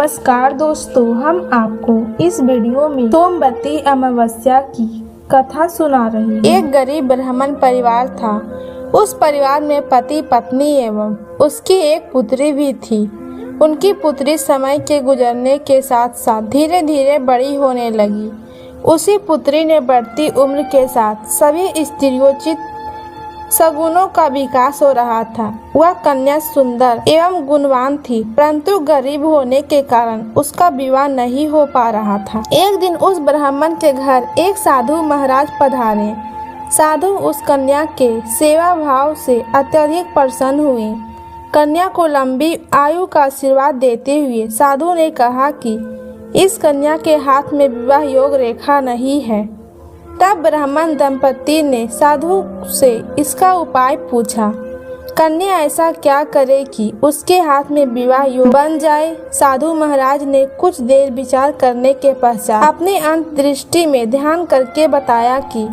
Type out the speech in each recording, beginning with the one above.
नमस्कार दोस्तों, हम आपको इस वीडियो में सोमवती अमावस्या की कथा सुना रहे हैं। एक गरीब ब्राह्मण परिवार था। उस परिवार में पति पत्नी एवं उसकी एक पुत्री भी थी। उनकी पुत्री समय के गुजरने के साथ साथ धीरे धीरे बड़ी होने लगी। उसी पुत्री ने बढ़ती उम्र के साथ सभी स्त्रियोचित सगुनों का विकास हो रहा था। वह कन्या सुंदर एवं गुणवान थी, परंतु गरीब होने के कारण उसका विवाह नहीं हो पा रहा था। एक दिन उस ब्राह्मण के घर एक साधु महाराज पधारे। साधु उस कन्या के सेवा भाव से अत्यधिक प्रसन्न हुए। कन्या को लंबी आयु का आशीर्वाद देते हुए साधु ने कहा कि इस कन्या के हाथ में विवाह योग रेखा नहीं है। तब ब्राह्मण दंपति ने साधु से इसका उपाय पूछा। कन्या ऐसा क्या करे कि उसके हाथ में विवाह योग बन जाए। साधु महाराज ने कुछ देर विचार करने के पश्चात अपनी अंतर्दृष्टि में ध्यान करके बताया कि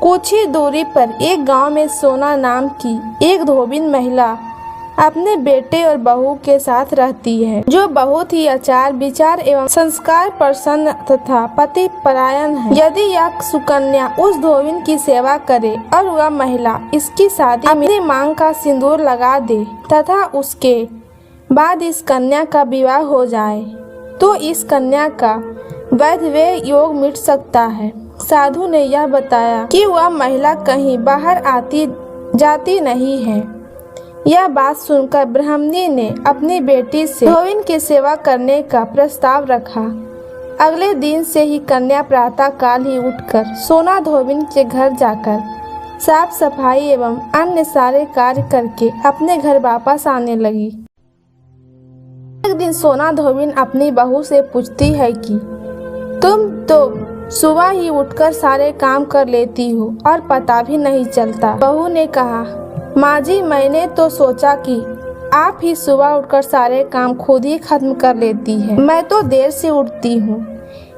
कुछ ही दूरी पर एक गांव में सोना नाम की एक धोबिन महिला अपने बेटे और बहू के साथ रहती है, जो बहुत ही आचार विचार एवं संस्कार प्रसन्न तथा पति परायण है। यदि यह सुकन्या उस धोबिन की सेवा करे और वह महिला इसकी शादी अपनी मांग का सिंदूर लगा दे तथा उसके बाद इस कन्या का विवाह हो जाए, तो इस कन्या का वैध योग मिट सकता है। साधु ने यह बताया कि वह महिला कहीं बाहर आती जाती नहीं है। यह बात सुनकर ब्राह्मणी ने अपनी बेटी से धोबिन की सेवा करने का प्रस्ताव रखा। अगले दिन से ही कन्या प्रातः काल ही उठकर सोना धोबिन के घर जाकर साफ सफाई एवं अन्य सारे कार्य करके अपने घर वापस आने लगी। एक दिन सोना धोबिन अपनी बहू से पूछती है कि तुम तो सुबह ही उठकर सारे काम कर लेती हो और पता भी नहीं चलता। बहू ने कहा, माँ जी, मैंने तो सोचा कि आप ही सुबह उठकर सारे काम खुद ही खत्म कर लेती है। मैं तो देर से उठती हूँ।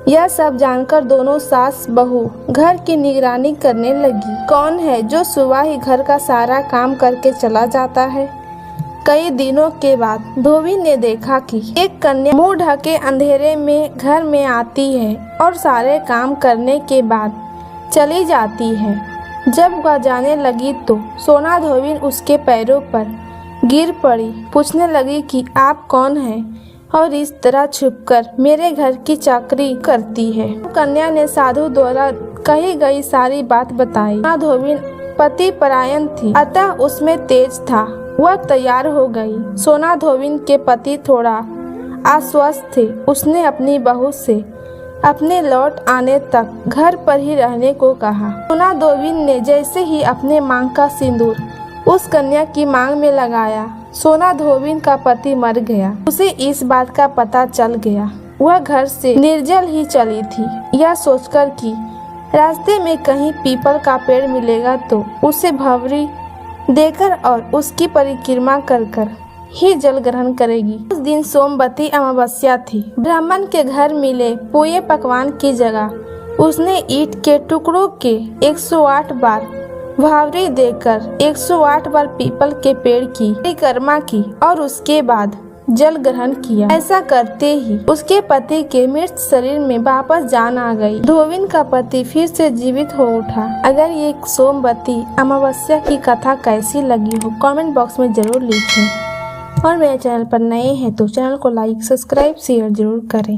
यह सब जानकर दोनों सास बहू घर की निगरानी करने लगी। कौन है जो सुबह ही घर का सारा काम करके चला जाता है। कई दिनों के बाद धोबिन ने देखा कि एक कन्या मुंह ढके अंधेरे में घर में आती है और सारे काम करने के बाद चली जाती है। जब वह जाने लगी तो सोना धोबिन उसके पैरों पर गिर पड़ी। पूछने लगी कि आप कौन हैं और इस तरह छुपकर मेरे घर की चाकरी करती है। कन्या ने साधु द्वारा कही गई सारी बात बताई। सोना धोबिन पति परायण थी, अतः उसमें तेज था। वह तैयार हो गई। सोना धोबिन के पति थोड़ा आश्वस्त थे। उसने अपनी बहू से अपने लौट आने तक घर पर ही रहने को कहा। सोना धोबिन ने जैसे ही अपने मांग का सिंदूर उस कन्या की मांग में लगाया, सोना धोबिन का पति मर गया। उसे इस बात का पता चल गया। वह घर से निर्जल ही चली थी, यह सोचकर कि रास्ते में कहीं पीपल का पेड़ मिलेगा तो उसे भंवरी देकर और उसकी परिक्रमा कर ही जल ग्रहण करेगी। उस दिन सोमवती अमावस्या थी। ब्राह्मण के घर मिले पूरे पकवान की जगह उसने ईंट के टुकड़ों के 108 बार भावरी देकर 108 बार पीपल के पेड़ की परिक्रमा की और उसके बाद जल ग्रहण किया। ऐसा करते ही उसके पति के मृत शरीर में वापस जान आ गई। धोबिन का पति फिर से जीवित हो उठा। अगर ये सोमवती अमावस्या की कथा कैसी लगी हो कमेंट बॉक्स में जरूर लिखें और मेरे चैनल पर नए हैं तो चैनल को लाइक सब्सक्राइब शेयर जरूर करें।